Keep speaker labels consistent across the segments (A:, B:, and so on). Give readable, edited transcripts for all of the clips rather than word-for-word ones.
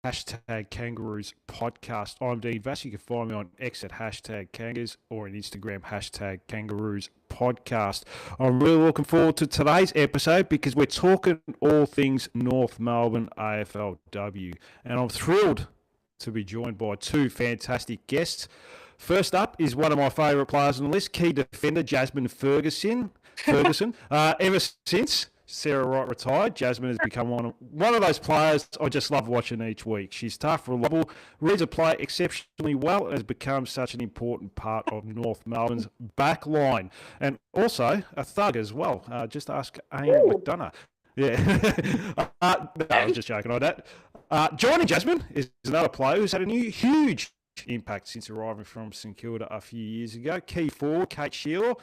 A: Hashtag Kangaroos podcast. I'm Dean Vass. You can find me on X at hashtag Kangas or on Instagram hashtag Kangaroos podcast. I'm really looking forward to today's episode because we're talking all things North Melbourne AFLW. And I'm thrilled to be joined by two fantastic guests. First up is one of my favourite players on the list, key defender Jasmine Ferguson. Ever since Sarah Wright retired, Jasmine has become one of those players I just love watching each week. She's tough, reliable, reads a play exceptionally well, and has become such an important part of North Melbourne's back line. And also a thug as well. Just ask Amy McDonough. Yeah. No, I was just joking on that. Joining Jasmine is another player who's had a huge impact since arriving from St Kilda a few years ago. Key forward, Kate Shearer.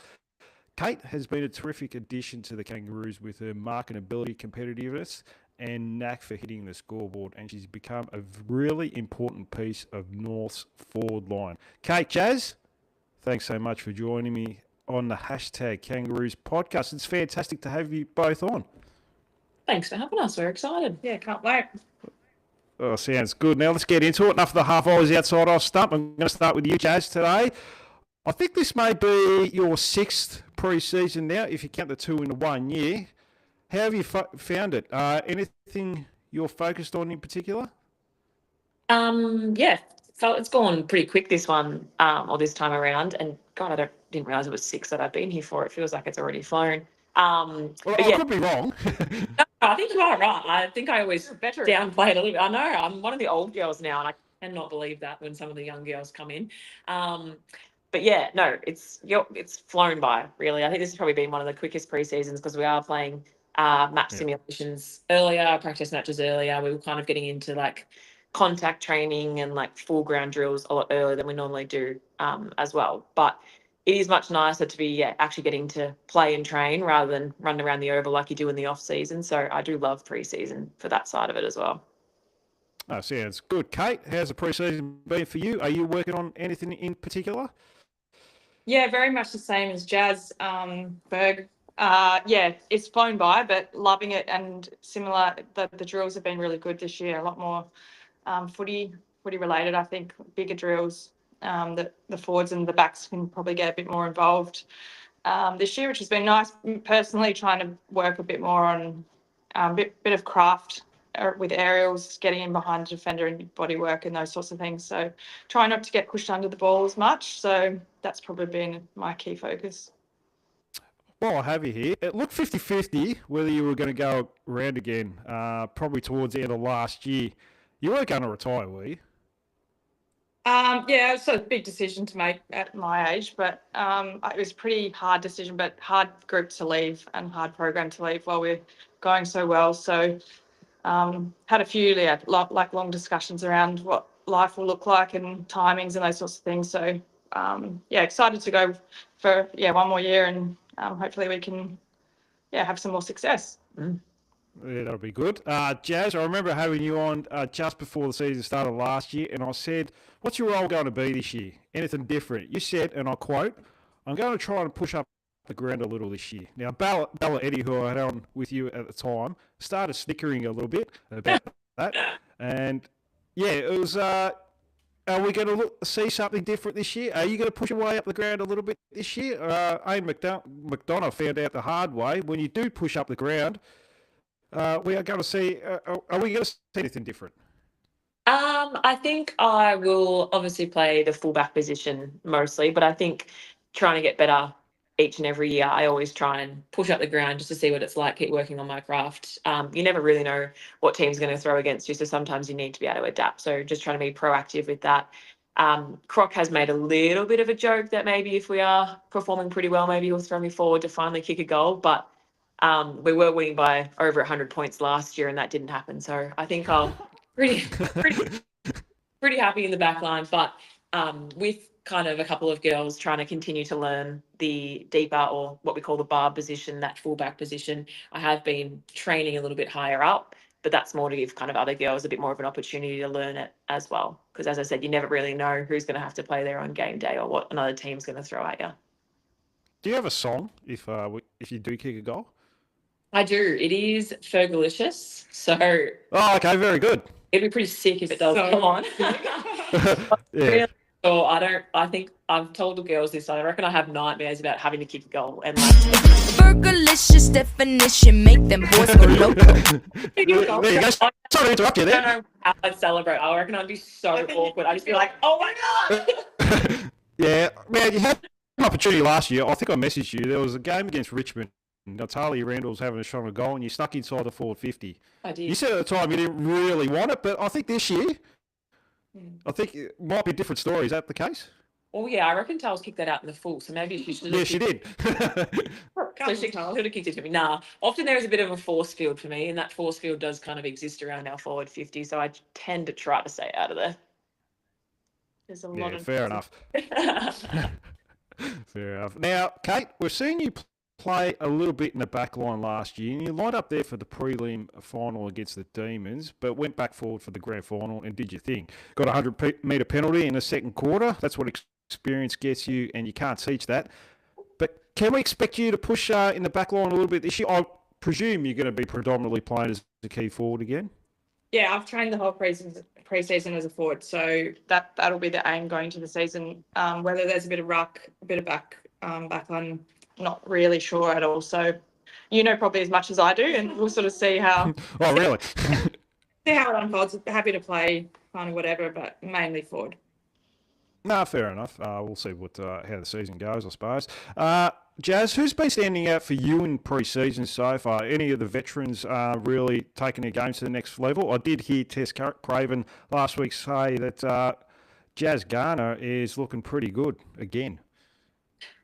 A: Kate has been a terrific addition to the Kangaroos with her marketability, competitiveness, and knack for hitting the scoreboard, and she's become a really important piece of North's forward line. Kate, Jazz, thanks so much for joining me on the hashtag Kangaroos podcast. It's fantastic to have you both on.
B: Thanks for having us. We're excited.
C: Yeah, can't wait.
A: Oh, sounds good. Now let's get into it. Enough of the half hours outside off stump. I'm going to start with you, Jazz, today. I think this may be your sixth pre-season now, if you count the two in the 1 year. How have you found it? Anything you're focused on in particular?
B: So it's gone pretty quick this one, or this time around. And God, didn't realise it was six that I've been here for. It feels like it's already flown.
A: I could be wrong.
B: No, I think you are right. I think I always downplay it a little bit. I know I'm one of the old girls now, and I cannot believe that when some of the young girls come in. But yeah, no, it's flown by, really. I think this has probably been one of the quickest pre-seasons because we are playing match simulations earlier, practice matches earlier. We were kind of getting into like contact training and like full ground drills a lot earlier than we normally do as well. But it is much nicer to be actually getting to play and train rather than run around the oval like you do in the off season. So I do love pre-season for that side of it as well.
A: Oh, sounds good. Kate, how's the pre-season been for you? Are you working on anything in particular?
C: Yeah, very much the same as Jazz, Berg. It's flown by, but loving it and similar. The drills have been really good this year. A lot more footy related, I think. Bigger drills. The forwards and the backs can probably get a bit more involved this year, which has been nice. Personally, trying to work a bit more on a bit of craft with aerials, getting in behind the defender and body work and those sorts of things. So try not to get pushed under the ball as much. So that's probably been my key focus.
A: Well, I have you here. It looked 50-50 whether you were going to go around again, probably towards the end of last year. You weren't going to retire, were you?
C: It's a big decision to make at my age, but it was a pretty hard decision, but hard group to leave and hard program to leave while we're going so well. So had a few long discussions around what life will look like and timings and those sorts of things. So excited to go for one more year and hopefully we can have some more success.
A: Yeah, that'll be good. Jazz, I remember having you on just before the season started last year, and I said, what's your role going to be this year? Anything different? You said, and I quote, I'm going to try and push up the ground a little this year. Now, Bella Eddie, who I had on with you at the time, started snickering a little bit about that. And, it was... are we going to see something different this year? Are you going to push your way up the ground a little bit this year? Ian McDonough found out the hard way. When you do push up the ground, we are going to see... are we going to see anything different?
B: I think I will obviously play the fullback position mostly, but I think trying to get better each and every year, I always try and push up the ground just to see what it's like, keep working on my craft. You never really know what team's going to throw against you, so sometimes you need to be able to adapt. So just trying to be proactive with that. Croc has made a little bit of a joke that maybe if we are performing pretty well, maybe he'll throw me forward to finally kick a goal, but we were winning by over 100 points last year and that didn't happen. So I think I'll pretty happy in the back line, but with kind of a couple of girls trying to continue to learn the deeper or what we call the bar position, that fullback position, I have been training a little bit higher up, but that's more to give kind of other girls a bit more of an opportunity to learn it as well. Because as I said, you never really know who's going to have to play there on game day or what another team's going to throw at you.
A: Do you have a song if you do kick a goal?
B: I do. It is Fergalicious. So.
A: Oh, okay, very good.
B: It'd be pretty sick if it does
C: So
B: come on.
A: Yeah.
B: Really? So I think I've told the girls this. I reckon I have nightmares about having to kick a goal and like.
D: Burgerlicious definition, make them boys go loco.
A: There you go. Sorry to interrupt you
B: I don't
A: there.
B: know how I'd celebrate. I reckon I'd be so awkward. I'd just be like, oh my god.
A: Yeah, man, you had an opportunity last year. I think I messaged you. There was a game against Richmond. Natalia Randall was having a shot on a goal, and you snuck inside the forward 50.
B: I did.
A: You said at the time you didn't really want it, but I think this year, I think it might be a different story. Is that the case?
B: Oh yeah, I reckon Tales kicked that out in the full, so maybe she should.
A: Yeah, she did.
B: So she could have kicked it to me. Nah, often there is a bit of a force field for me, and that force field does kind of exist around our forward 50, so I tend to try to stay out of there.
C: There's a
A: Yeah,
C: lot of
A: fair enough. Fair enough. Now, Kate, we've seen you play a little bit in the back line last year, and you lined up there for the prelim final against the Demons, but went back forward for the grand final and did your thing. Got a 100-metre penalty in the second quarter. That's what experience gets you, and you can't teach that. But can we expect you to push in the back line a little bit this year? I presume you're going to be predominantly playing as a key forward again.
C: Yeah, I've trained the whole pre-season as a forward, so that'll be the aim going to the season. Whether there's a bit of ruck, a bit of back line, not really sure at all. So, you know, probably as much as I do, and we'll sort of see how
A: Oh, really?
C: see how it unfolds. Happy to play kind of whatever, but mainly forward.
A: No, fair enough. We'll see what how the season goes, I suppose. Jazz, who's been standing out for you in pre-season so far? Any of the veterans really taking their games to the next level? I did hear Tess Craven last week say that Jazz Garner is looking pretty good again.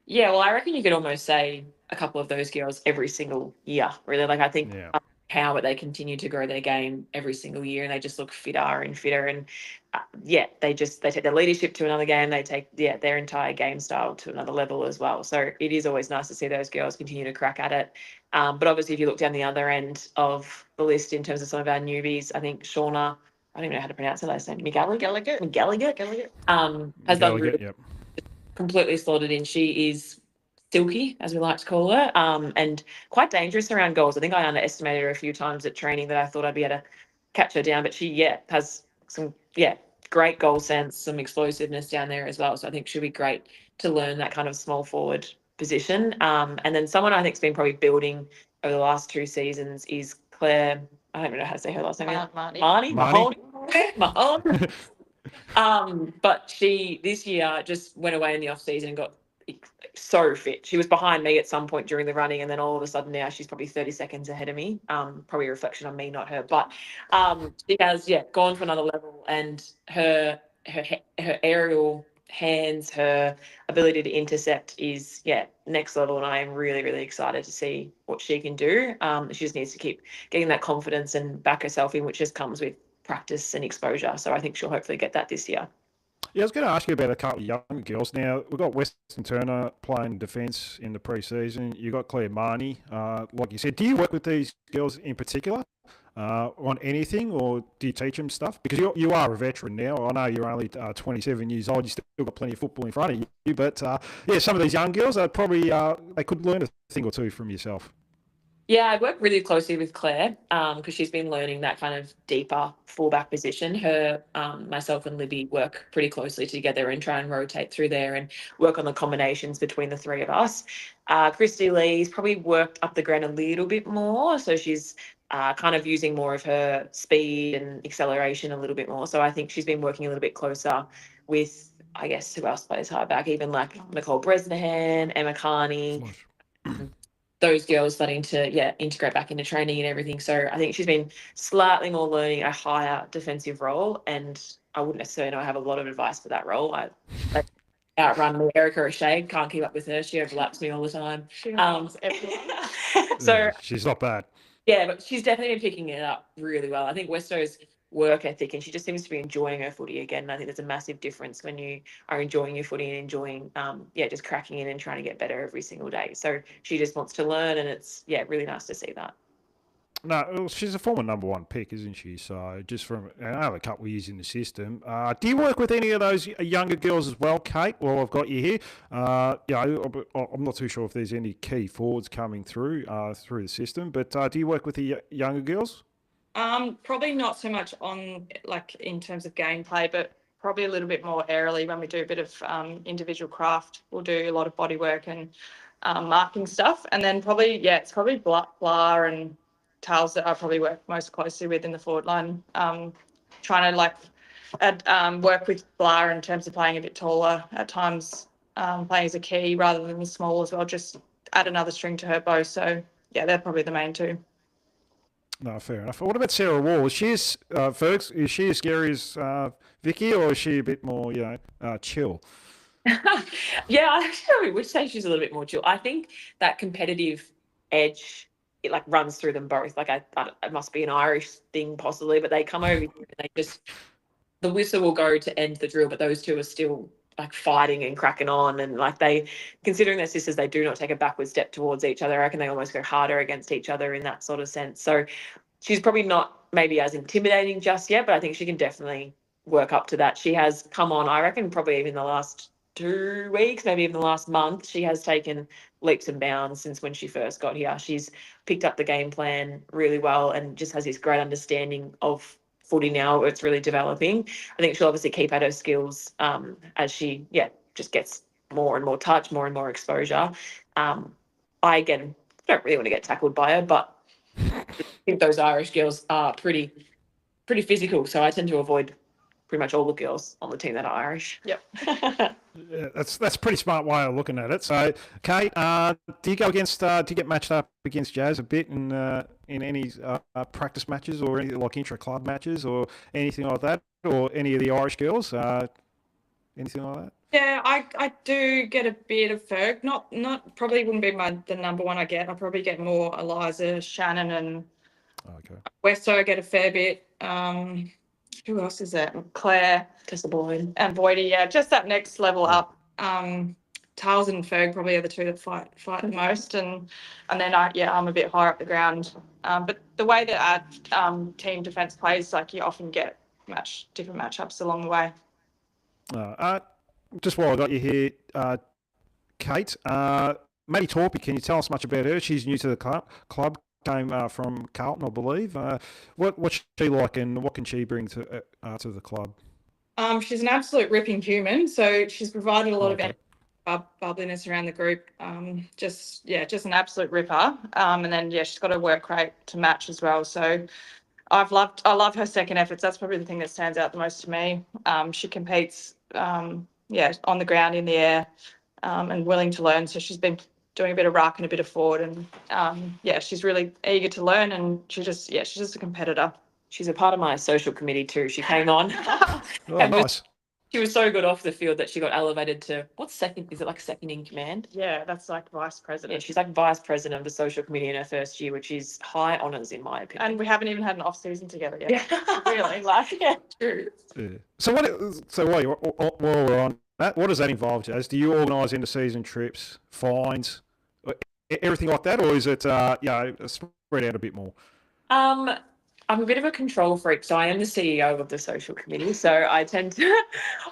B: Yeah, well, I reckon you could almost say a couple of those girls every single year, really. Like, I think
A: Yeah.
B: how they continue to grow their game every single year, and they just look fitter and fitter. And they take their leadership to another game. They take their entire game style to another level as well. So it is always nice to see those girls continue to crack at it. But obviously, if you look down the other end of the list in terms of some of our newbies, I think Shauna, I don't even know how to pronounce her last name, McGallagher, has done really
A: Yep.
B: completely slotted in. She is silky, as we like to call her, and quite dangerous around goals. I think I underestimated her a few times at training that I thought I'd be able to catch her down, but she, has some, great goal sense, some explosiveness down there as well. So I think she'll be great to learn that kind of small forward position. And then someone I think's been probably building over the last 2 seasons is Claire. I don't even know how to say her last name.
C: Marnie.
B: Mahoney. But she this year just went away in the off season and got so fit. She was behind me at some point during the running, and then all of a sudden now she's probably 30 seconds ahead of me. Probably a reflection on me, not her. But she has gone to another level, and her aerial hands, her ability to intercept is next level, and I am really, really excited to see what she can do. She just needs to keep getting that confidence and back herself in, which just comes with practice and exposure. So I think she'll hopefully get that this year.
A: Yeah, I was going to ask you about a couple of young girls. Now, we've got Weston Turner playing defence in the pre-season. You've got Claire Marnie. Like you said, do you work with these girls in particular on anything, or do you teach them stuff? Because you are a veteran now. I know you're only 27 years old. You still got plenty of football in front of you. But, some of these young girls, are probably they could learn a thing or two from yourself.
B: Yeah, I work really closely with Claire because she's been learning that kind of deeper fullback position. Her, myself and Libby work pretty closely together and try and rotate through there and work on the combinations between the three of us. Christy Lee's probably worked up the ground a little bit more, so she's kind of using more of her speed and acceleration a little bit more. So I think she's been working a little bit closer with, I guess, who else plays high back, even like Nicole Bresnahan, Emma Carney. Those girls starting to integrate back into training and everything. So I think she's been slightly more learning a higher defensive role, and I wouldn't necessarily know I have a lot of advice for that role. I outrun me. Erica O'Shea, can't keep up with her. She overlaps me all the time.
C: She knows everyone.
B: So
A: she's not bad.
B: Yeah, but she's definitely been picking it up really well. I think Westo's work ethic, and she just seems to be enjoying her footy again. And I think there's a massive difference when you are enjoying your footy and enjoying, just cracking in and trying to get better every single day. So she just wants to learn, and it's, really nice to see that.
A: No, she's a former number 1 pick, isn't she? So just from another couple of years in the system. Do you work with any of those younger girls as well, Kate? Well, I've got you here. I'm not too sure if there's any key forwards coming through the system, but do you work with the younger girls?
C: Probably not so much on like in terms of gameplay, but probably a little bit more airily when we do a bit of individual craft. We'll do a lot of body work and marking stuff, and then probably it's probably Blah and Tales that I probably work most closely with in the forward line. Trying to like work with Blah in terms of playing a bit taller at times, playing as a key rather than small as well. Just add another string to her bow. So yeah, they're probably the main two.
A: No, fair enough. What about Sarah Wall? Is she as Fergs, is she as scary as Vicky, or is she a bit more, chill?
B: Yeah, I actually would say she's a little bit more chill. I think that competitive edge, it like runs through them both. Like it must be an Irish thing possibly, but they come over here and they just, the whistle will go to end the drill, but those two are still like fighting and cracking on, and like they, considering their sisters, they do not take a backward step towards each other. I reckon they almost go harder against each other in that sort of sense. So she's probably not maybe as intimidating just yet, but I think she can definitely work up to that. She has come on, I reckon, probably even the last 2 weeks, maybe even the last month. She has taken leaps and bounds since when she first got here. She's picked up the game plan really well and just has this great understanding of footy now. It's really developing. I think she'll obviously keep at her skills as she, just gets more and more touch, more and more exposure. I, again, don't really want to get tackled by her, but I think those Irish girls are pretty physical, so I tend to avoid pretty much all the girls on the team that are Irish.
C: Yep.
A: Yeah, that's a pretty smart way of looking at it. So, Kate, do you go against? Do you get matched up against Jazz a bit in any practice matches or any like intra club matches or anything like that, or any of the Irish girls? Anything like that?
C: Yeah, I do get a bit of Ferg. Not probably wouldn't be the number one I get. I probably get more Eliza, Shannon, and
A: Okay.
C: Westo. I get a fair bit. Who else is there? Claire,
B: Tessa Boyd.
C: and Boydie. Yeah, just that next level up. Tales and Ferg probably are the two that fight the most, and then I'm a bit higher up the ground. But the way that our team defence plays, like you often get different matchups along the way.
A: Just while I got you here, Kate, Maddie Torpy, can you tell us much about her? She's new to the club, came from Carlton, I believe. What's she like, and what can she bring to the club?
C: She's an absolute ripping human, so she's provided a lot
A: Okay.
C: of bubbliness around the group. Just an absolute ripper. And then she's got a work rate to match as well. So I love her second efforts. That's probably the thing that stands out the most to me. She competes on the ground, in the air, and willing to learn. So she's been doing a bit of ruck and a bit of forward, and she's really eager to learn, and she's just a competitor.
B: She's a part of my social committee too. She came on.
A: Oh,
B: And
A: nice.
B: she was so good off the field that she got elevated to what's second? Is it like second in command?
C: Yeah, that's like vice
B: Yeah,
C: president.
B: she's like vice president of the social committee in her first year, which is high honours in my opinion.
C: And we haven't even had an off season together yet.
B: yeah,
C: Really, like
B: true.
A: Yeah. So while we're on that, what does that involve, Jazz? Do you organise inter-season trips, fines, everything like that, or is it spread out a bit more?
B: I'm a bit of a control freak, so I am the CEO of the social committee. So I tend to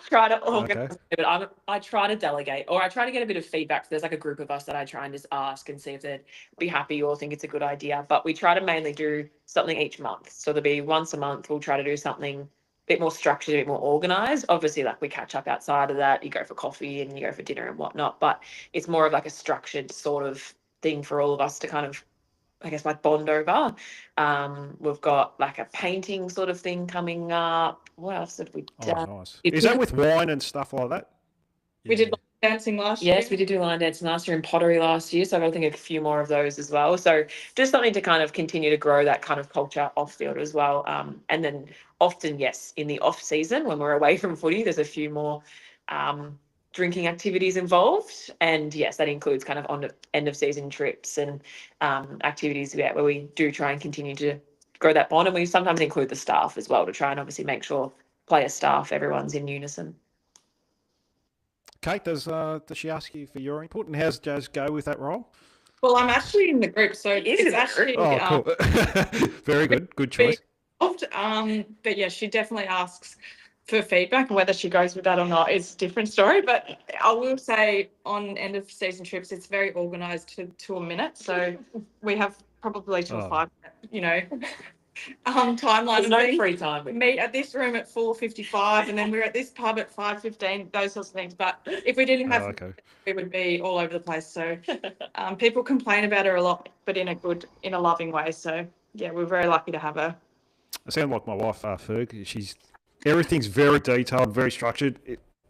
B: try to organise, but I try to delegate, or I try to get a bit of feedback. There's like a group of us that I try and just ask and see if they'd be happy or think it's a good idea. But we try to mainly do something each month. So there'll be once a month, we'll try to do something a bit more structured, a bit more organised. Obviously, like we catch up outside of that. You go for coffee and you go for dinner and whatnot. But it's more of like a structured sort of thing for all of us to kind of, I guess, like bond over. We've got like a painting sort of thing coming up. What else have we done?
A: Oh, nice. Is that with wine and stuff like that?
C: we did dancing last year.
B: Yes, we did do line dancing last year and pottery last year. So I've got to think of a few more of those as well. So just something to kind of continue to grow that kind of culture off field as well. And then often, yes, in the off season when we're away from footy, there's a few more drinking activities involved, and yes, that includes kind of on end of season trips and activities where we do try and continue to grow that bond, and we sometimes include the staff as well to try and obviously make sure player staff everyone's in unison.
A: Kate, does she ask you for your input, and how's Jazz go with that role?
C: Well, I'm actually in the group, so
B: He is in
C: it's
B: the
C: actually
A: Oh, cool. Very good choice.
C: involved. But yeah, she definitely asks for feedback, and whether she goes with that or not is a different story. But I will say on end of season trips, it's very organised to a minute. So we have probably till 5, timeline
B: There's
C: of
B: no
C: things.
B: free time.
C: We meet at this room at 4:55, and then we're at this pub at 5:15. Those sorts of things. But if we didn't have,
A: Okay.
C: we would be all over the place. So people complain about her a lot, but in a loving way. So yeah, we're very lucky to have her.
A: I sound like my wife, Ferg. Everything's very detailed, very structured.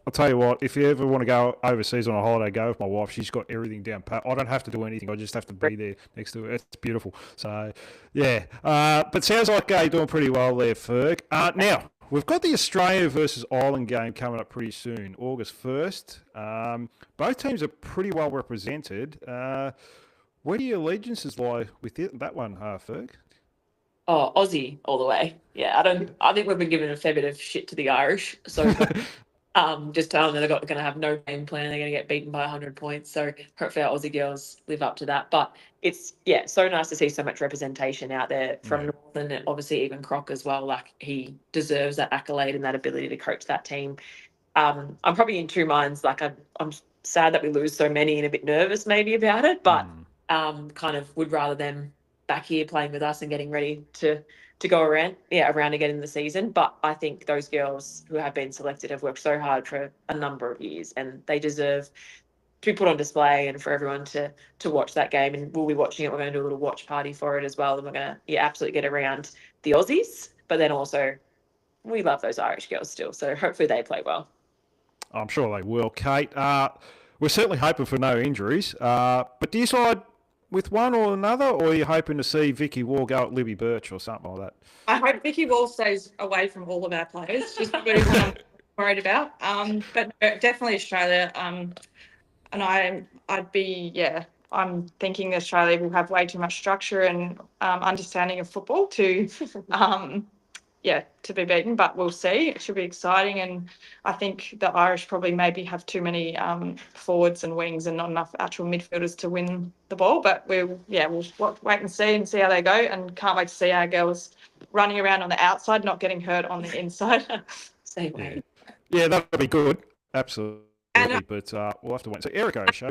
A: I'll tell you what, if you ever want to go overseas on a holiday, go with my wife. She's got everything down pat. I don't have to do anything. I just have to be there next to her. It's beautiful. So, yeah. But sounds like you're doing pretty well there, Ferg. Now, we've got the Australia versus Ireland game coming up pretty soon, August 1st. Both teams are pretty well represented. Where do your allegiances lie with that one, Ferg?
B: Oh, Aussie all the way. Yeah, I think we've been giving a fair bit of shit to the Irish. So just telling them they're going to have no game plan. They're going to get beaten by 100 points. So hopefully our Aussie girls live up to that. But it's, so nice to see so much representation out there from Northern, and obviously even Croc as well. Like, he deserves that accolade and that ability to coach that team. I'm probably in two minds. Like, I'm sad that we lose so many and a bit nervous maybe about it, but kind of would rather them back here playing with us and getting ready to go around again in the season. But I think those girls who have been selected have worked so hard for a number of years, and they deserve to be put on display and for everyone to watch that game. And we'll be watching it. We're going to do a little watch party for it as well, and we're going to absolutely get around the Aussies. But then also, we love those Irish girls still, so hopefully they play well.
A: I'm sure they will, Kate. We're certainly hoping for no injuries. But do you side with one or another, or are you hoping to see Vicky Wall go at Libby Birch or something like that?
C: I hope Vicky Wall stays away from all of our players. Just what I'm worried about. But no, definitely Australia. And I'm thinking Australia will have way too much structure and understanding of football to to be beaten, but we'll see. It should be exciting, and I think the Irish probably maybe have too many forwards and wings and not enough actual midfielders to win the ball. But we'll wait and see how they go, and can't wait to see our girls running around on the outside, not getting hurt on the inside.
B: Same way.
A: Yeah, that'll be good. Absolutely.
C: And
A: but we'll have to wait. So, Erica O'Shea.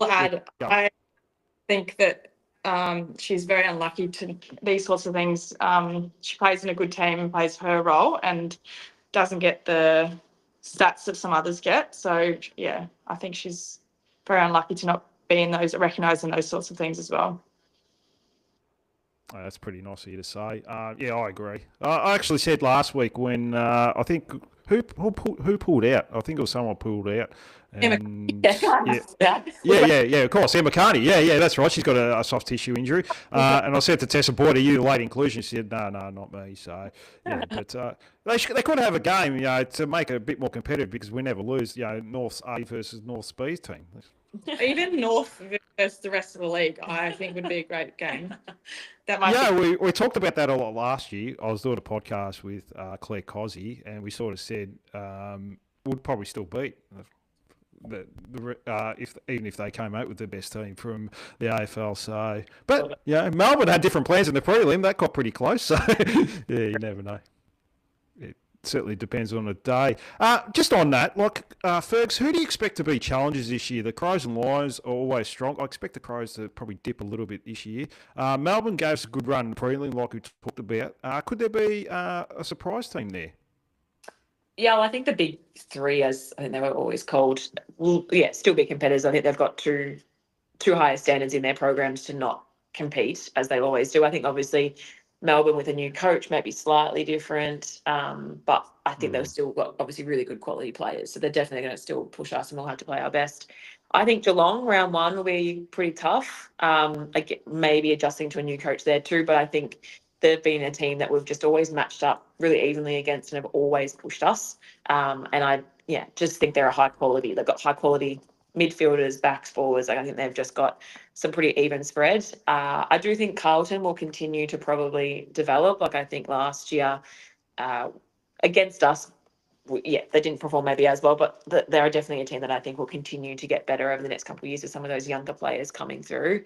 C: I think that she's very unlucky to these sorts of things. She plays in a good team and plays her role and doesn't get the stats that some others get. So, I think she's very unlucky to not be in those, recognised in those sorts of things as well.
A: Oh, that's pretty nice of you to say. I agree. I actually said last week when I think who pulled out. I think it was someone pulled out. And, of course, Emma Carney. Yeah, that's right. She's got a soft tissue injury. And I said to Tessa Boyd, "Are you late inclusion?" She said, "No, not me." So, but they could have a game, to make it a bit more competitive because we never lose. North's A versus North's B team.
C: Even North versus the rest of the league, I think would be a great game. That
A: we talked about that a lot last year. I was doing a podcast with Claire Cozzi, and we sort of said would probably still beat even if they came out with the best team from the AFL. So, but Melbourne had different plans in the prelim. That got pretty close. So, you never know. It certainly depends on the day. Just on that, Fergs, who do you expect to be challengers this year? The Crows and Lions are always strong. I expect the Crows to probably dip a little bit this year. Melbourne gave us a good run in the prelim, like we talked about. Could there be a surprise team there?
B: Yeah, well, I think the big three, as I think they were always called, will still be competitors. I think they've got too high standards in their programs to not compete, as they always do. I think obviously Melbourne with a new coach might be slightly different, but I think they've still got obviously really good quality players. So they're definitely going to still push us, and we'll have to play our best. I think Geelong round one will be pretty tough. Maybe adjusting to a new coach there too, but I think they've been a team that we've just always matched up really evenly against and have always pushed us. And I just think they're a high quality. They've got high quality midfielders, backs, forwards. I think they've just got some pretty even spread. I do think Carlton will continue to probably develop. I think last year against us, they didn't perform maybe as well, but they're definitely a team that I think will continue to get better over the next couple of years with some of those younger players coming through.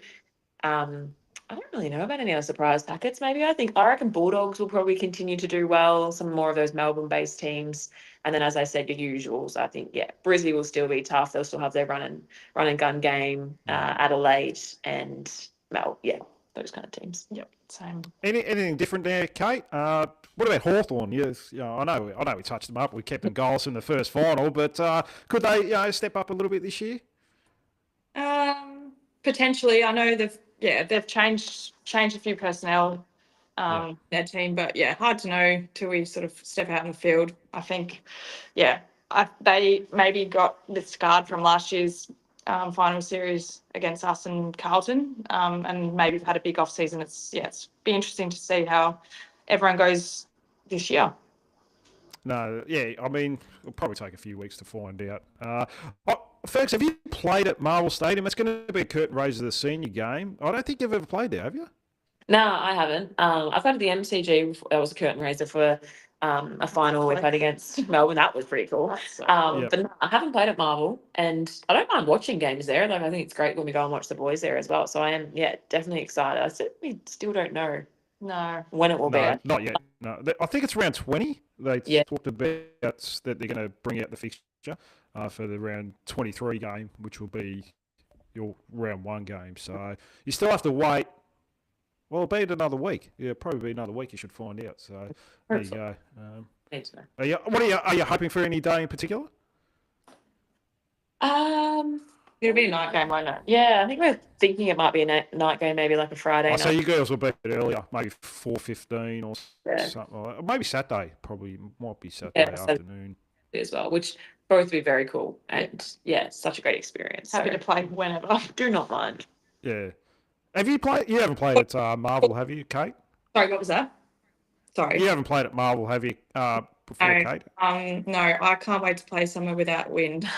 B: I don't really know about any other surprise packets. Maybe I reckon Bulldogs will probably continue to do well. Some more of those Melbourne-based teams, and then as I said, your usuals. I think Brisbane will still be tough. They'll still have their run and gun game. Adelaide and those kind of teams.
C: Yep. Same.
A: Anything different there, Kate? What about Hawthorn? Yes, I know we touched them up. We kept them goals in the first final, but could they step up a little bit this year?
C: Potentially, I know they've changed a few personnel their team, but yeah, hard to know till we sort of step out in the field. I think, yeah, they maybe got the scarred from last year's final series against us and Carlton, and maybe have had a big off season. It's be interesting to see how everyone goes this year.
A: No, yeah, I mean, it'll probably take a few weeks to find out. Fergus, have you played at Marvel Stadium? It's going to be a curtain raiser of the senior game. I don't think you've ever played there, have you?
B: No, I haven't. I've played at the MCG. That was a curtain raiser for a final we played against Melbourne. That was pretty cool. But no, I haven't played at Marvel, and I don't mind watching games there. Like, I think it's great when we go and watch the boys there as well. So I am, definitely excited. I certainly still don't know when it will be.
A: No, not yet. No, I think it's round 20. They talked about that they're going to bring out the fixture for the round 23 game, which will be your round 1 game. So you still have to wait. Well, it'll be another week. Yeah, probably be another week. You should find out. So there you go. Are you hoping for any day in particular?
C: It'll be a night game, won't it?
B: Yeah, I think we're thinking it might be a night game, maybe like a Friday night.
A: So you girls will be a bit earlier, maybe 4:15 or something like that. Maybe Saturday, probably might be Saturday afternoon.
B: As well, which both be very cool. And such a great experience.
C: Happy to play whenever.
B: Do not mind.
A: Yeah. Have you played? You haven't played at Marvel, have you, Kate?
C: Sorry, what was that? Sorry.
A: You haven't played at Marvel, have you, before, Kate?
C: No, I can't wait to play somewhere without wind.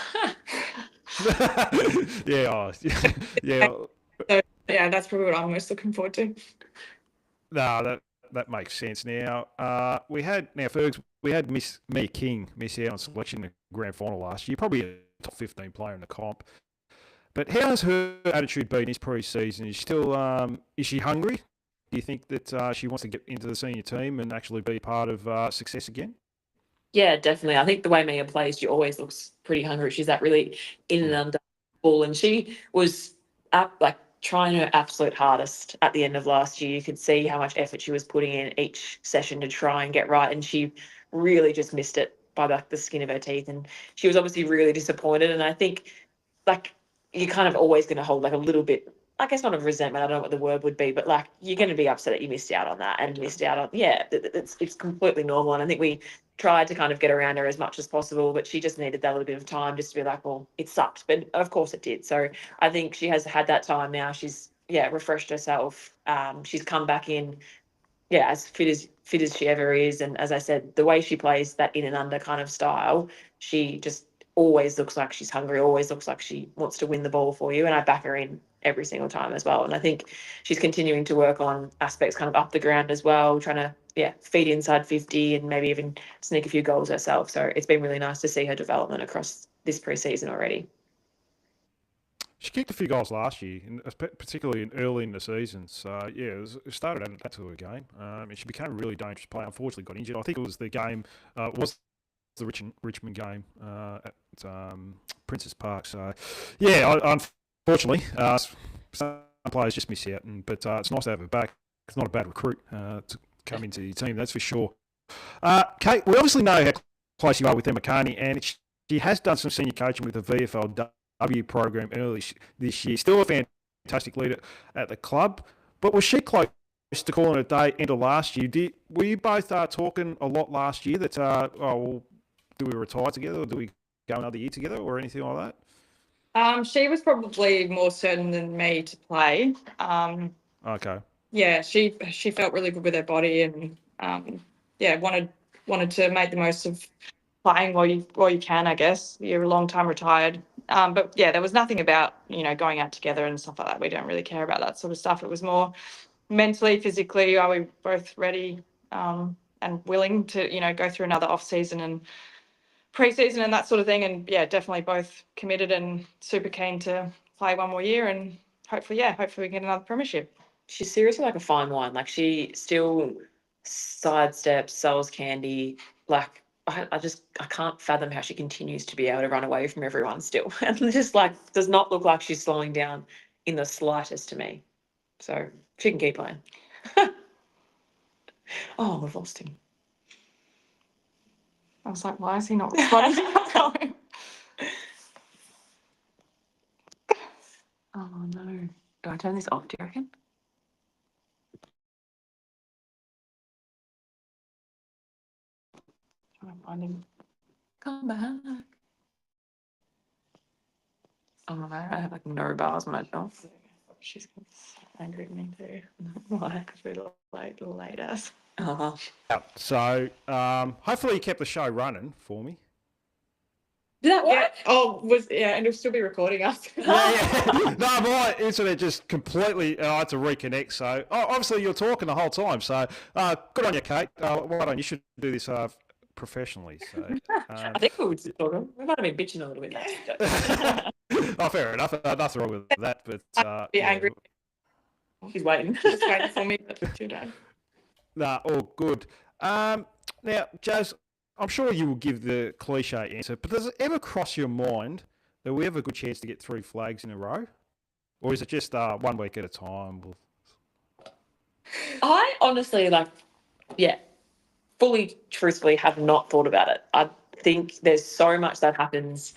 A: Yeah.
C: So, that's probably what I'm most looking forward to.
A: No, that makes sense. Now, Fergs, we had Mia King miss out on selection in the grand final last year. Probably a top 15 player in the comp. But how has her attitude been this pre-season? Is she hungry? Do you think that she wants to get into the senior team and actually be part of success again?
B: Yeah, definitely. I think the way Mia plays, she always looks pretty hungry. She's that really in and under ball, and she was trying her absolute hardest at the end of last year. You could see how much effort she was putting in each session to try and get right, and she really just missed it by the skin of her teeth. And she was obviously really disappointed. And I think you're kind of always going to hold a little bit, I guess not of resentment, I don't know what the word would be, but you're going to be upset that you missed out on that and missed out on, it's completely normal. And I think we tried to kind of get around her as much as possible, but she just needed that little bit of time just to be well, it sucked. But of course it did. So I think she has had that time now. She's, refreshed herself. She's come back in, as fit as she ever is. And as I said, the way she plays that in and under kind of style, she just always looks like she's hungry, always looks like she wants to win the ball for you. And I back her in every single time as well. And I think she's continuing to work on aspects kind of up the ground as well, trying to, feed inside 50 and maybe even sneak a few goals herself. So it's been really nice to see her development across this pre-season already.
A: She kicked a few goals last year, particularly early in the season. So, it started adding that to her game. And she became a really dangerous player. Unfortunately, got injured. I think it was the game, the Richmond game at Princess Park. So, unfortunately, some players just miss out. But it's nice to have her back. It's not a bad recruit to come into the team, that's for sure. Kate, we obviously know how close you are with Emma Carney, and she has done some senior coaching with the VFLW program early this year. Still a fantastic leader at the club. But was she close to calling it a day end of last year? Were you both talking a lot last year that, do we retire together or do we go another year together or anything like
C: that? She was probably more certain than me to play.
A: Okay.
C: Yeah, she felt really good with her body and wanted to make the most of playing while you can, I guess. You're a long time retired. But there was nothing about, going out together and stuff like that. We don't really care about that sort of stuff. It was more mentally, physically, are we both ready and willing to, go through another off season and pre-season and that sort of thing. And definitely both committed and super keen to play one more year and hopefully we get another premiership.
B: She's seriously like a fine wine. She still sidesteps, sells candy. I can't fathom how she continues to be able to run away from everyone still. And just does not look like she's slowing down in the slightest to me. So she can keep playing. Oh, we've lost him.
C: I was like, why is he not responding?
B: Oh no. Do I turn this off, do you reckon?
C: Trying to find him.
B: Come back. Oh no, I have like no bars myself.
C: She's gonna be so angry at me too.
B: Why?
C: Because we're like late as.
B: Oh.
A: So hopefully you kept the show running for me.
B: Did that work?
C: Yeah. Oh, and it'll still be recording us.
A: Yeah. No, my internet just completely. I had to reconnect. So obviously you're talking the whole time. So good on you, Kate. Well done. You should do this professionally. So.
B: I think we were just talking. We might have been bitching a little bit.
A: Oh, fair enough. Nothing wrong with that. But
C: Be angry.
B: She's waiting.
C: Just waiting for me. But too bad.
A: Nah, all good. Now, Jaz, I'm sure you will give the cliche answer, but does it ever cross your mind that we have a good chance to get 3 flags in a row? Or is it just 1 week at a time?
B: I honestly, fully, truthfully, have not thought about it. I think there's so much that happens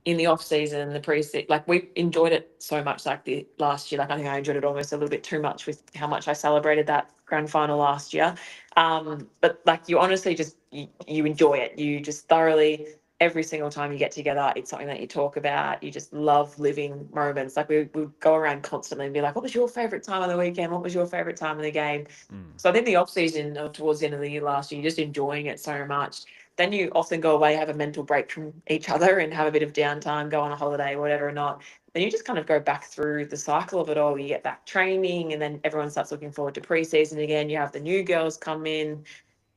B: in the off season, the pre-season. Like we enjoyed it so much, like the last year. Like I think I enjoyed it almost a little bit too much with how much I celebrated that grand final last year. But like you honestly just you enjoy it. You just thoroughly every single time you get together, it's something that you talk about. You just love living moments. Like we would go around constantly and be like, "What was your favorite time of the weekend? What was your favorite time of the game?" So I think the off season towards the end of the year last year, you're just enjoying it so much. Then you often go away, have a mental break from each other and have a bit of downtime, go on a holiday, whatever or not. Then you just kind of go back through the cycle of it all. You get back training and then everyone starts looking forward to preseason again. You have the new girls come in.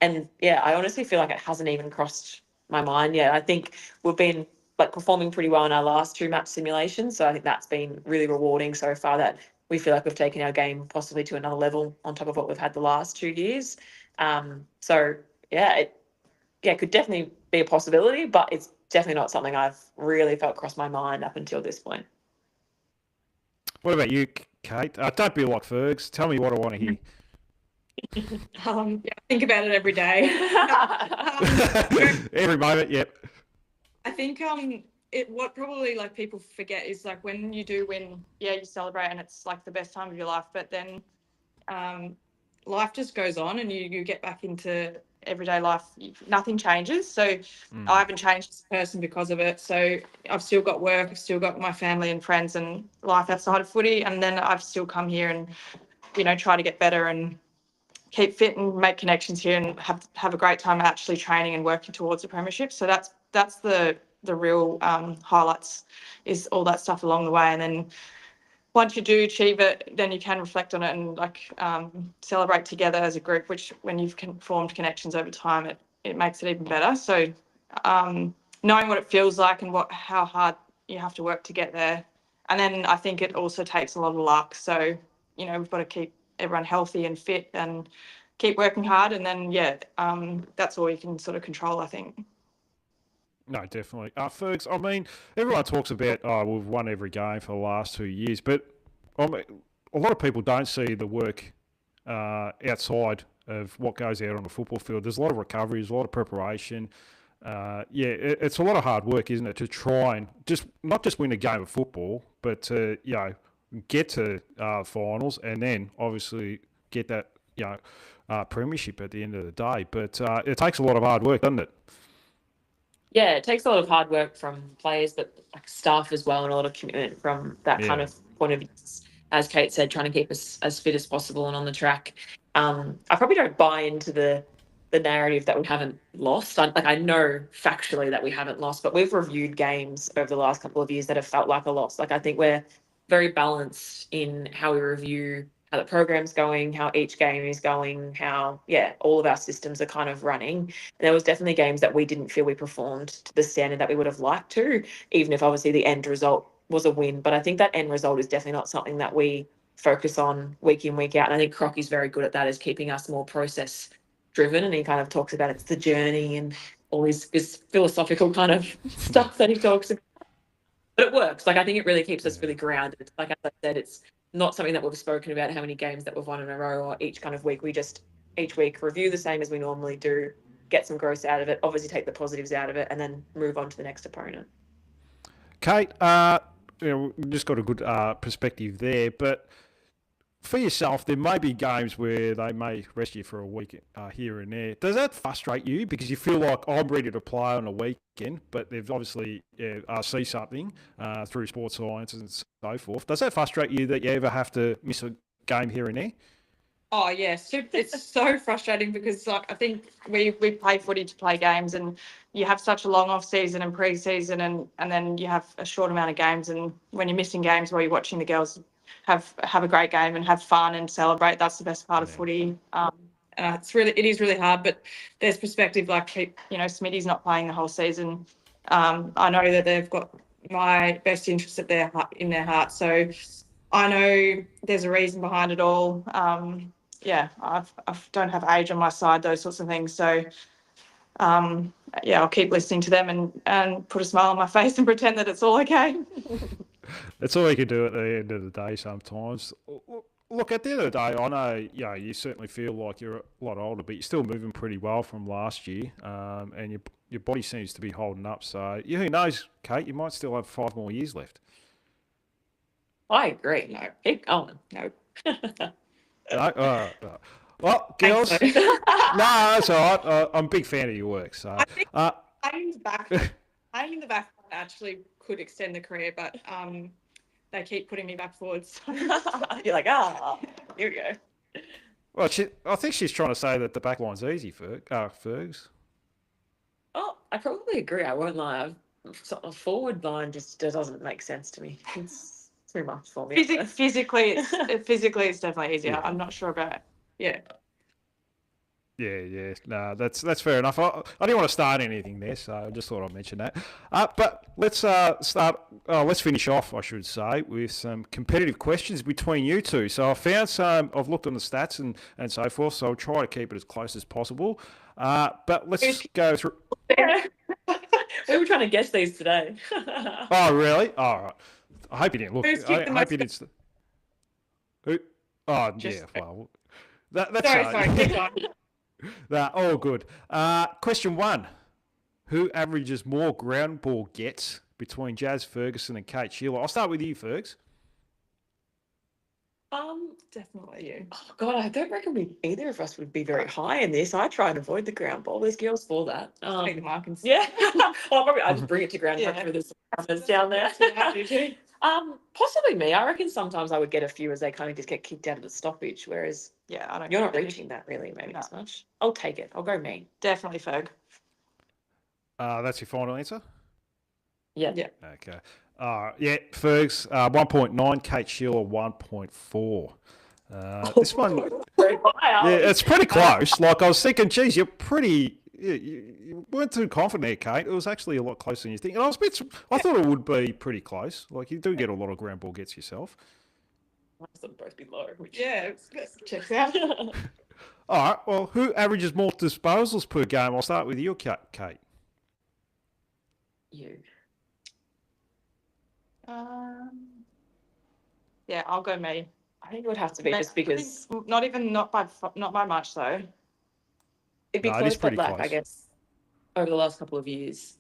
B: And yeah, I honestly feel like it hasn't even crossed my mind yet. I think we've been like performing pretty well in our last 2 match simulations. So I think that's been really rewarding so far that we feel like we've taken our game possibly to another level on top of what we've had the last 2 years. So yeah, it could definitely be a possibility, but it's definitely not something I've really felt cross my mind up until this point.
A: What about you, Kate? Don't be like Fergs. Tell me what I want to hear.
C: I think about it every day.
A: Every moment, yep.
C: I think what probably like people forget is like when you do win, you celebrate and it's like the best time of your life, but then life just goes on and you get back into everyday life. Nothing changes. So I haven't changed as a person because of it. So I've still got work, I've still got my family and friends and life outside of footy, and then I've still come here and try to get better and keep fit and make connections here and have a great time actually training and working towards a premiership. So that's the real highlights, is all that stuff along the way. And then once you do achieve it, then you can reflect on it and celebrate together as a group, which when you've formed connections over time, it makes it even better. So knowing what it feels like and how hard you have to work to get there. And then I think it also takes a lot of luck. So, we've got to keep everyone healthy and fit and keep working hard. And then, that's all you can sort of control, I think.
A: No, definitely. Fergs, I mean, everyone talks about, we've won every game for the last 2 years, but I mean, a lot of people don't see the work outside of what goes out on the football field. There's a lot of recovery, there's a lot of preparation. It's a lot of hard work, isn't it, to try and not just win a game of football, but to, get to finals and then obviously get that, premiership at the end of the day. But it takes a lot of hard work, doesn't it?
B: Yeah, it takes a lot of hard work from players, but like staff as well, and a lot of commitment from that kind of point of view. As Kate said, trying to keep us as fit as possible and on the track. I probably don't buy into the narrative that we haven't lost. I know factually that we haven't lost, but we've reviewed games over the last couple of years that have felt like a loss. Like I think we're very balanced in how we review how the program's going, how each game is going, how, all of our systems are kind of running. And there was definitely games that we didn't feel we performed to the standard that we would have liked to, even if obviously the end result was a win. But I think that end result is definitely not something that we focus on week in, week out. And I think Crocky's very good at that, is keeping us more process driven. And he kind of talks about it's the journey and all his philosophical kind of stuff that he talks about. But it works. Like I think it really keeps us really grounded. Like as I said, it's not something that we've spoken about how many games that we've won in a row or each kind of week. We just each week, review the same as we normally do, get some gross out of it, obviously take the positives out of it, and then move on to the next opponent.
A: Kate, we just got a good perspective there, but for yourself, there may be games where they may rest you for a week here and there. Does that frustrate you? Because you feel like I'm ready to play on a weekend, but they've obviously see something through sports science and so forth. Does that frustrate you that you ever have to miss a game here and there?
C: Oh yes, it's so frustrating because like I think we play footy to play games, and you have such a long off season and pre-season, and then you have a short amount of games, and when you're missing games while you're watching the girls have a great game and have fun and celebrate, that's the best part of footy. And it is really hard, but there's perspective. Like Smitty's not playing the whole season. I know that they've got my best interest in their heart, so I know there's a reason behind it all. I don't have age on my side, those sorts of things. So, I'll keep listening to them and put a smile on my face and pretend that it's all okay.
A: That's all you can do at the end of the day sometimes. Look, at the end of the day, I know you certainly feel like you're a lot older, but you're still moving pretty well from last year, and your body seems to be holding up. So, who knows, Kate, you might still have 5 more years left.
B: I agree. No, keep going. No.
A: No? Well, girls, no, that's all right. I'm a big fan of your work. So,
C: I think playing in the back actually could extend the career, but they keep putting me back forwards.
B: You're like, here we go.
A: Well, I think she's trying to say that the back line's easy, Fergs.
B: Oh, I probably agree. I won't lie. A forward line just doesn't make sense to me. It's too much for me.
C: Physically, it's definitely easier. Yeah. I'm not sure about it. Yeah.
A: Yeah. No, that's fair enough. I didn't want to start anything there, so I just thought I'd mention that. But let's start. Let's finish off, I should say, with some competitive questions between you two. So I found some. I've looked on the stats and so forth. So I'll try to keep it as close as possible. But let's go through.
B: We were trying to guess these today.
A: Oh, really? All right. I hope you didn't look. I hope you didn't. Who? Oh, yeah. Well, that's
C: sorry. Keep going.
A: All good. Question 1. Who averages more ground ball gets between Jazz Ferguson and Kate Sheila? I'll start with you, Fergs.
C: Definitely you.
B: Oh God, I don't reckon either of us would be very high in this. I try and avoid the ground ball. There's girls for that.
C: Take the markings.
B: Yeah. Probably I just bring it to ground for the numbers down there. Possibly me. I reckon sometimes I would get a few as they kind of just get kicked out of the stoppage, whereas you're not reaching that really maybe as much. I'll take it. I'll go me.
C: Definitely Ferg.
A: That's your final answer?
B: Yeah.
A: Okay. Fergs, 1.9, Kate Sheila, 1.4. This one, it's pretty close. Like I was thinking, geez, you're pretty. You weren't too confident there, Kate. It was actually a lot closer than you think. And I thought it would be pretty close. Like you do get a lot of ground ball gets yourself.
B: Must have both be low.
C: Checks out.
A: All right. Well, who averages more disposals per game? I'll start with you, Kate.
B: You.
C: I'll go me.
B: I think it would have to be just because
C: not by much though.
B: It'd be close, but
A: close.
B: I guess over the last couple of years,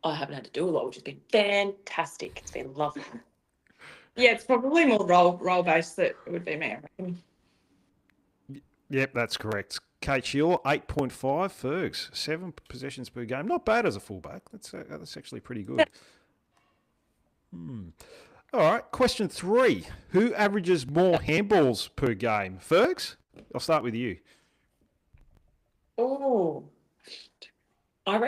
B: I haven't had to do a lot, which has been fantastic. It's been lovely.
C: Yeah, it's probably more role based that it would be me, I reckon.
A: Yep, that's correct. Kate Sheila, 8.5. Fergs, 7 possessions per game. Not bad as a fullback. That's actually pretty good. All right, question 3. Who averages more handballs per game? Fergs, I'll start with you.
B: Oh, I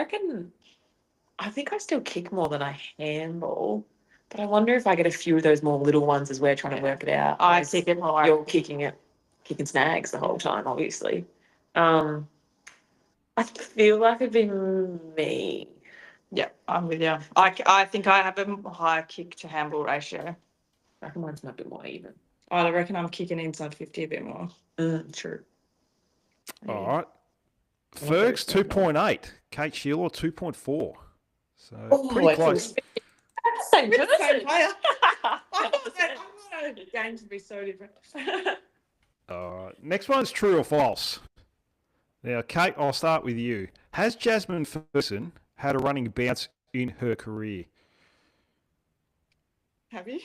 B: think I still kick more than I handball, but I wonder if I get a few of those more little ones as we're trying to work it out.
C: I kick it more.
B: You're kicking snags the whole time, obviously. I feel like it'd be me.
C: Yeah, I'm with you. I think I have a higher kick to handball ratio.
B: I reckon mine's a bit more even.
C: I reckon I'm kicking inside 50 a bit more.
B: True.
A: All right. Fergs, 2.8. Kate Sheila, 2.4. So pretty close.
B: Same
C: player.
B: I
C: thought games would be so different.
A: All right. Next one's true or false. Now, Kate, I'll start with you. Has Jasmine Ferguson had a running bounce in her career?
C: Have you?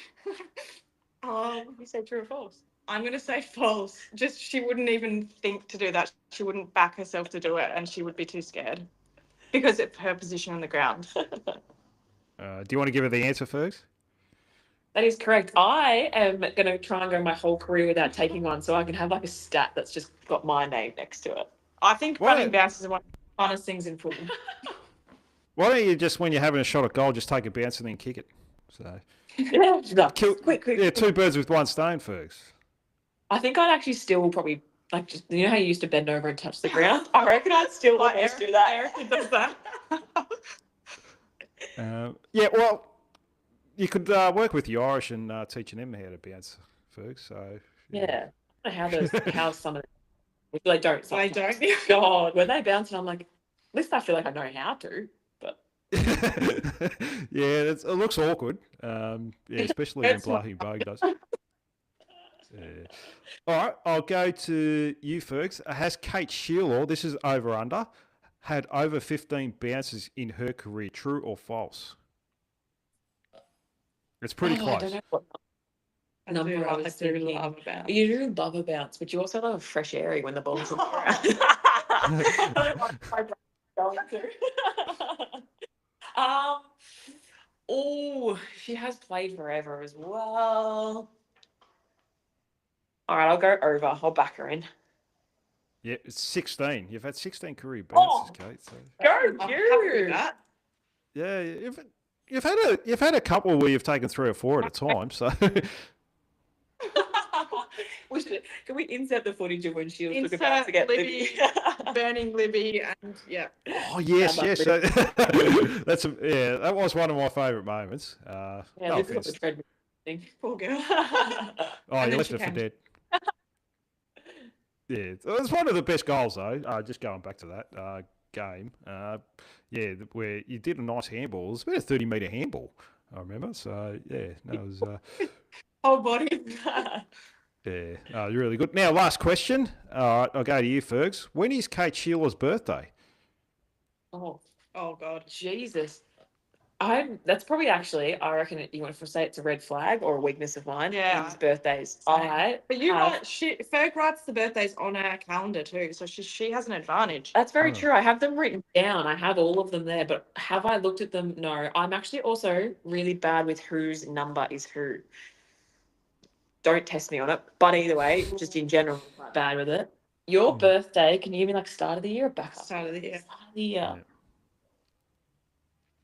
B: You said true or false?
C: I'm going to say false. Just she wouldn't even think to do that. She wouldn't back herself to do it, and she would be too scared because of her position on the ground.
A: Do you want to give her the answer first?
B: That is correct. I am going to try and go my whole career without taking one, so I can have like a stat that's just got my name next to it.
C: I think
A: What?
C: running bounces are one of the funnest things in football.
A: Why don't you just, when you're having a shot at goal, just take a bounce and then kick it? So
B: Yeah, she's like,
A: kill,
B: quick.
A: yeah, two birds with one stone, Fergs.
B: I think I'd actually still probably like just you know how you used to bend over and touch the ground. I reckon I'd still
C: Like
B: almost do that.
C: Eric does that.
A: Yeah, well, you could work with the Irish and teaching them how to bounce, Fergs. So
B: Yeah. I don't know how some of them they don't.
C: They
B: sometimes.
C: don't.
B: God, when they bounce and I'm like, at least I feel like I know how to. But
A: yeah, it looks awkward. Yeah, especially when
B: It's not-
A: Blahy Bug does. Yeah. All right, I'll go to you, Fergs. Has Kate Sheila, this is over under, had over 15 bounces in her career? True or false? It's pretty
B: I
A: close.
B: don't know what
C: I
B: number
C: do,
B: I
C: I
B: was
C: do
B: thinking.
C: love about.
B: You do love a bounce, but you also love a fresh airy when the ball's in the ground. I don't like my brain going through. Oh, she has played forever as well. All right, I'll go over. I'll back her in.
A: Yeah, it's 16. You've had 16 career
B: Oh.
A: bounces, Kate. So.
B: Go
C: I'm happy with
B: you!
C: that.
A: Yeah, you've had a couple where you've taken 3 or 4 at a time. So
B: Can we insert the footage of when she took a
C: Insert
B: bounce to get
C: Libby.
B: Libby?
C: Burning Libby and yeah.
A: oh yes,
B: Yeah,
A: yes.
B: but-
A: That was one of my favourite moments.
B: Yeah,
A: No
B: Libby's got
A: offense.
B: the treadmill thing.
C: Poor girl.
A: Oh,
C: and
A: you
C: then
A: left
C: she
A: it for
C: came.
A: dead. Yeah, it was one of the best goals though. Just going back to that game. Yeah, where you did a nice handball. It was about a 30-metre handball, I remember. So yeah, that was
C: Whole body.
A: yeah, really good. Now, last question. All right, I'll go to you, Fergs. When is Kate Sheila's birthday?
B: Oh,
C: Oh god.
B: Jesus. That's probably actually, I reckon you want to say it's a red flag or a weakness of mine.
C: Yeah.
B: Is birthdays.
C: Same. But you
B: have-
C: write, Ferg writes the birthdays on our calendar too, so she has an advantage.
B: That's very
A: Oh.
B: true. I have them written down. I have all of them there, but have I looked at them? No. I'm actually also really bad with whose number is who. Don't test me on it. But either way, just in general, I'm quite bad with it. Your
A: Hmm.
B: birthday, can you give me like start of the year or back up?
C: Start of the year.
B: Start of the year.
A: Yeah.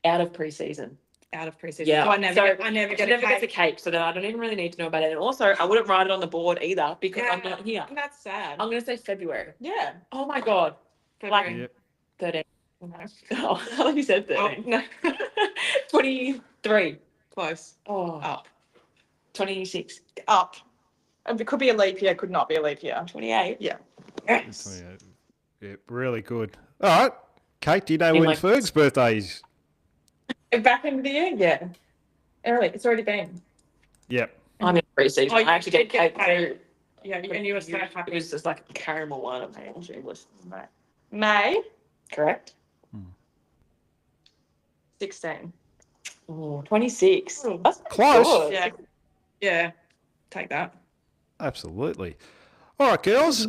B: Out of pre-season.
C: Out of preseason.
B: Yeah.
C: So I never
B: So
C: get, I never
B: She
C: get
B: never
C: a
B: gets a
C: cake.
B: cake, so then I don't even really need to know about it. And also, I wouldn't write it on the board either because I'm not here.
C: That's sad.
B: I'm going to say February.
C: Yeah.
B: Oh my God.
C: February.
A: Yep.
B: 13.
C: No.
B: Oh, I thought you said
C: Oh,
B: 13.
C: no.
B: 23.
C: Close.
B: Oh,
C: Up.
B: 26.
C: Up. It could be a leap year, could not be a leap year.
B: 28.
C: Yeah.
B: Yes.
A: Yeah, really good. All right, Kate, do you know
B: In
A: when
B: my-
A: Ferg's birthday is?
C: Back into the year? Yeah. Early. It's already been.
A: Yep.
B: I'm in pre-season.
C: Oh, you
B: I actually
C: did
B: get
C: get
B: cake too.
C: Yeah, and you were so
B: It
C: happy.
B: was just like a caramel one. I'm shameless.
C: May
B: Correct?
C: 16.
B: Oh, 26.
C: Oh.
B: That's
A: Close.
B: good.
C: Yeah. Yeah. Take that.
A: Absolutely. All right, girls.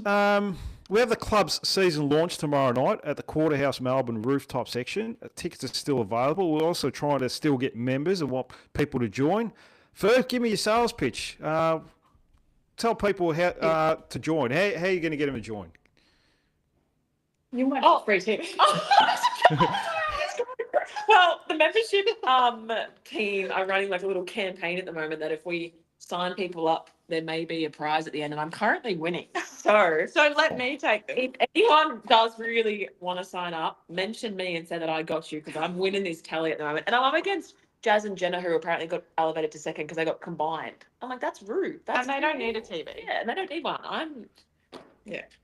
A: We have the club's season launch tomorrow night at the Quarterhouse Melbourne rooftop section. Tickets are still available. We're also trying to still get members and want people to join. First, give me your sales pitch. Tell people how to join. How are you going to get them to join?
C: You might
B: Oh.
C: have free tickets.
B: Well, the membership team are running like a little campaign at the moment that if we sign people up, there may be a prize at the end, and I'm currently winning. So
C: So let me take them.
B: if anyone does really want to sign up, mention me and say that I got you because I'm winning this tally at the moment, and I'm up against Jazz and Jenna, who apparently got elevated to second because they got combined. I'm like, that's rude. That's
C: And they don't
B: rude.
C: need a TV.
B: Yeah, and they don't need one. I'm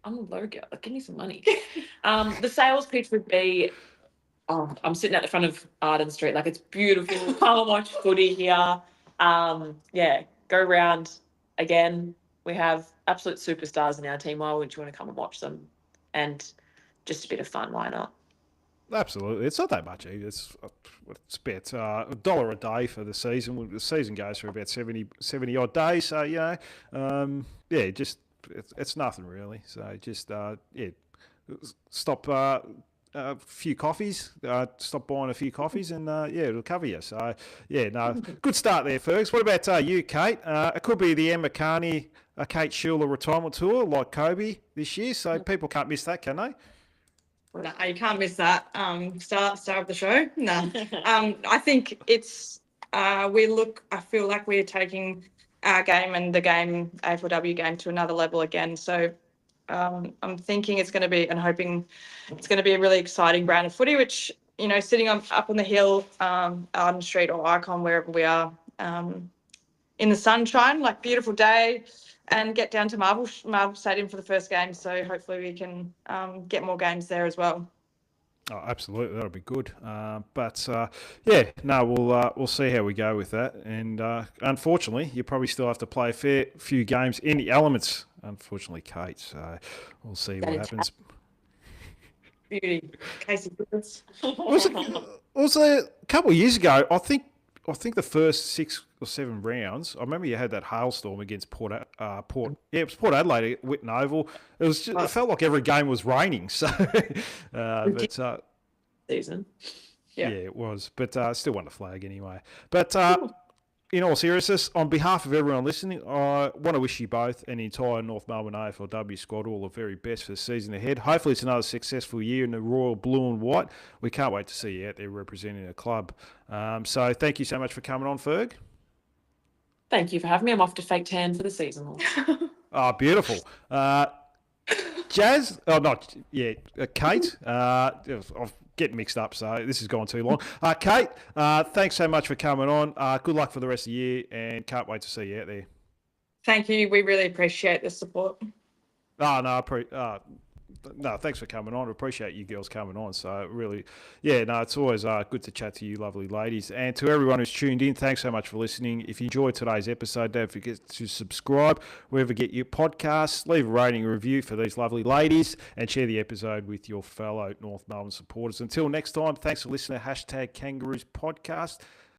B: a low girl. Like, give me some money. The sales pitch would be, I'm sitting at the front of Arden Street. Like, it's beautiful. Come and watch footy here. Yeah, go round again. We have absolute superstars in our team. Why wouldn't you want to come and watch them? And just a bit of fun. Why not?
A: Absolutely, it's not that much either. It's about $1 a day for the season. The season goes for about 70 odd days. So yeah, just it's nothing really. So just stop a few coffees. Stop buying a few coffees, and yeah, it'll cover you. So yeah, no, good start there, Fergs. What about you, Kate? It could be the Emma Carney, Kate Schuler retirement tour like Kobe this year. So people can't miss that, can they?
C: No, you can't miss that. Star of the show. No, I think it's I feel like we're taking our game and the game AFLW game to another level again. So I'm thinking it's going to be and hoping it's going to be a really exciting brand of footy. Which sitting up on the hill, Arden Street or Icon, wherever we are, in the sunshine, like beautiful day. And get down to Marvel Stadium for the first game. So hopefully we can get more games there as well.
A: Oh, absolutely, that'll be good. Yeah, no, we'll see how we go with that. And unfortunately, you probably still have to play a fair few games in the elements. Unfortunately, Kate. So we'll see what happens.
C: Beauty, Casey Griffiths.
A: Was a couple of years ago, I think the first 6 or 7 rounds, I remember you had that hailstorm against Port. It was Port Adelaide at Whitten Oval. It felt like every game was raining. So,
B: Season.
A: Yeah, it was. But still won the flag anyway. But in all seriousness, on behalf of everyone listening, I want to wish you both and the entire North Melbourne AFLW squad all the very best for the season ahead. Hopefully it's another successful year in the Royal Blue and White. We can't wait to see you out there representing the club. So thank you so much for coming on, Ferg.
B: Thank you for having me. I'm off to fake tan for the season.
A: Oh, beautiful. Jazz, Kate, I've getting mixed up, so this has gone too long. Kate, thanks so much for coming on. Good luck for the rest of the year, and can't wait to see you out there.
C: Thank you. We really appreciate the support.
A: No, thanks for coming on. I appreciate you girls coming on. So really, yeah, no, it's always good to chat to you lovely ladies. And to everyone who's tuned in, thanks so much for listening. If you enjoyed today's episode, don't forget to subscribe wherever you get your podcasts, leave a rating and review for these lovely ladies, and share the episode with your fellow North Melbourne supporters. Until next time, thanks for listening to #Kangaroos Podcast.